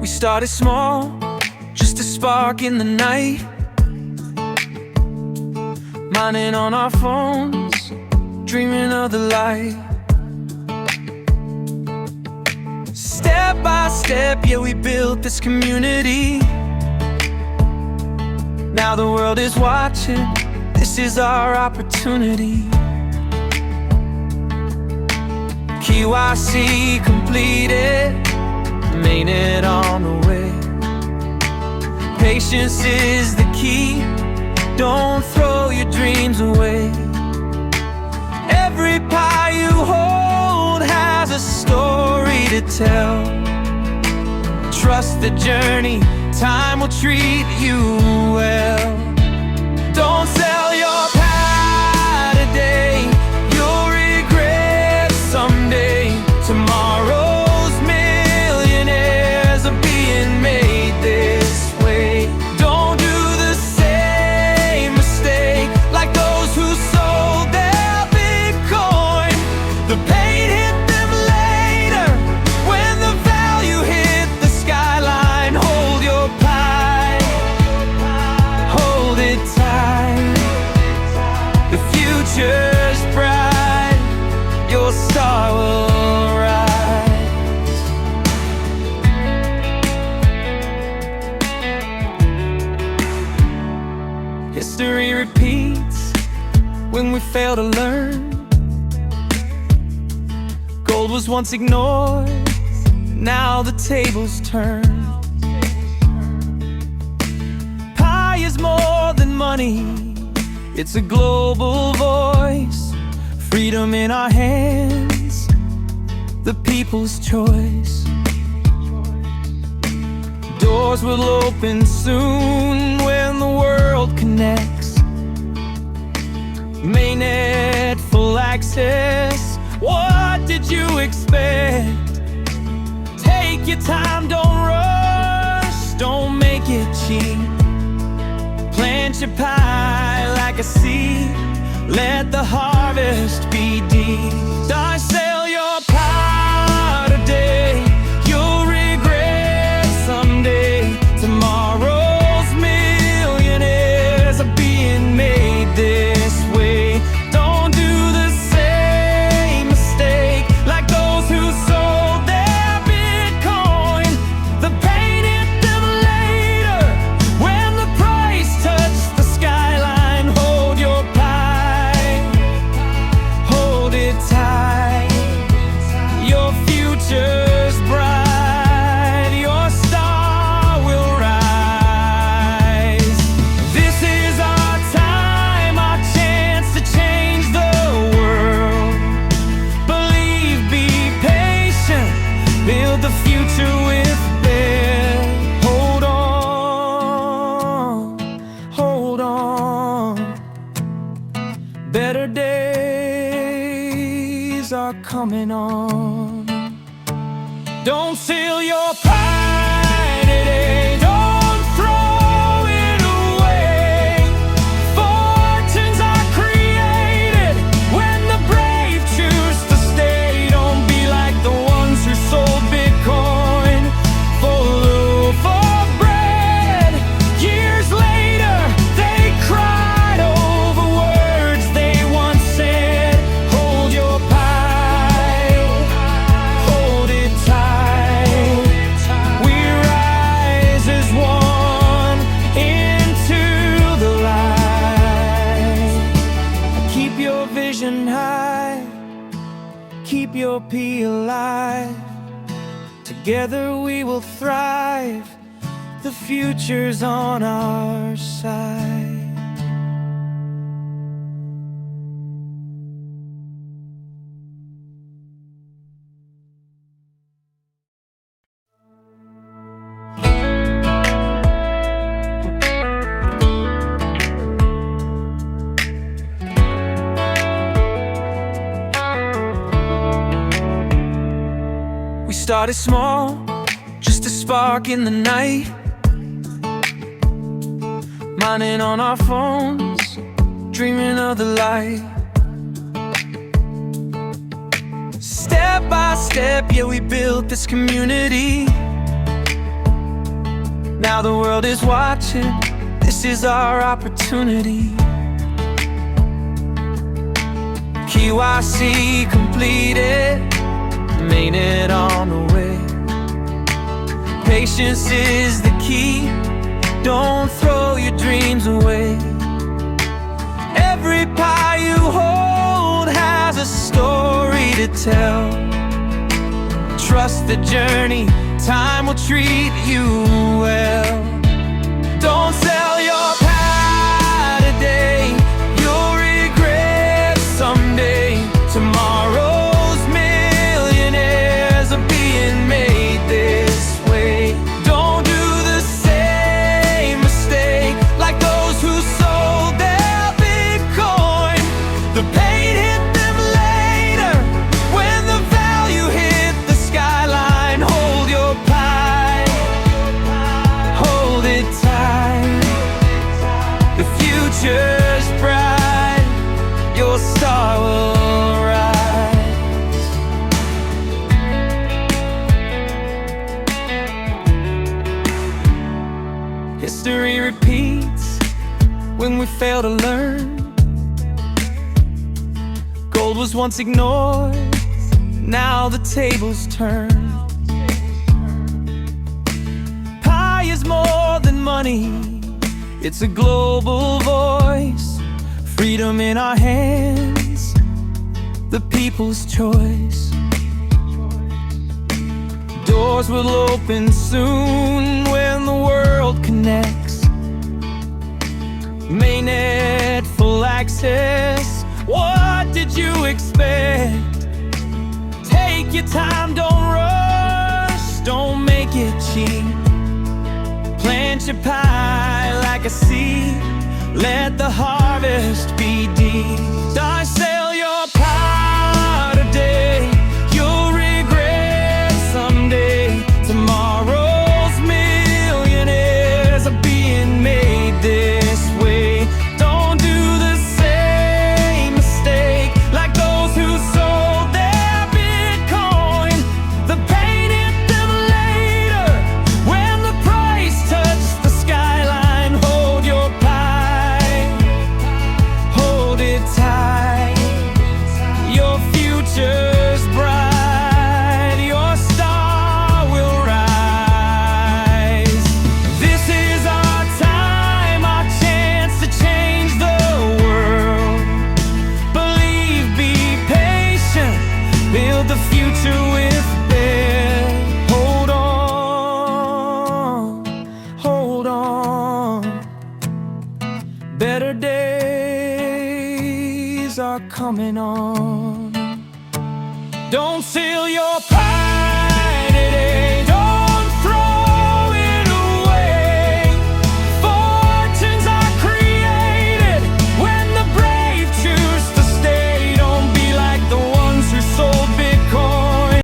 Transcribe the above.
We started small, just a spark in the night, mining on our phones, dreaming of the light. Step by step, yeah, we built this community. Now the world is watching, this is our opportunity. KYC completed, mainnet on the way. Patience is the key, don't throw your dreams away. Every pie you hold has a story to tell. Trust the journey, time will treat you well. Don't sell your pie today, you'll regret someday. Tomorrow's millionaires are being made this way. Don't do the same mistake like those who sold their Bitcoin. The pain hit them later when the value hit the skyline. Hold your pie, hold it tight. The future's bright, your star will rise. History repeats when we fail to learn. Gold was once ignored, now the tables turn. Pie is more than money, it's a global voice. Freedom in our hands, the people's choice. Doors will open soon when the world connects. Mainnet full access, what did you expect? Take your time, don't rush, don't make it cheap. Plant your pie like a seed, let the harvest be deep. Don't sell your pie today, you'll regret someday. Tomorrow's millionaires are being made this way. Don't do the same mistake like those who sold their Bitcoin. The pain hit them later when the price touched the skyline. Hold your pie, hold it tight. Your future's bright, your star will rise. This is our time, our chance to change the world. Believe, be patient, build the future with faith. Hold on, better days are coming on. Don't sell your pie today, don't throw it away. Fortunes are created when the brave choose to stay. Don't be like the ones who sold Bitcoin for a loaf of bread. Years later, they cried over words they once said. Hold your pie, hold it tight. We rise as one into the light. Keep your vision high, keep your pea alive. Together we will thrive, the future's on our side. We started small, just a spark in the night, mining on our phones, dreaming of the light. Step by step, yeah, we built this community. Now the world is watching, this is our opportunity. KYC completed, mainnet on the way. Patience is the key, don't throw your dreams away. Every pie you hold has a story to tell. Trust the journey, time will treat you well. Don't sell your pie today, you'll regret someday. Tomorrow's millionaires are being made this way. Don't do the same mistake like those who sold their Bitcoin. The pain hit them later when the value hit the skyline. Hold your pie, hold it tight. The future's bright, your star will rise. History repeats when we fail to learn. Gold was once ignored, now the tables turn. Pie is more than money, it's a global voice. Freedom in our hands, the people's choice. Doors will open soon when the world connects. Mainnet full access, what did you expect? Take your time, don't rush, don't make it cheap. Plant your pie like a seed, let the harvest be deep. Don't sell your pie today, you'll regret someday. Tomorrow's millionaires are being made this way. Don't do the same mistake like those who sold their Bitcoin. The pain hit them later when the price touched the skyline. Hold your pie, hold it tight. Your future's bright, your star will rise. This is our time, our chance to change the world. Believe, be patient, build the future with faith. Hold on, better days are coming on. Don't sell your pie today,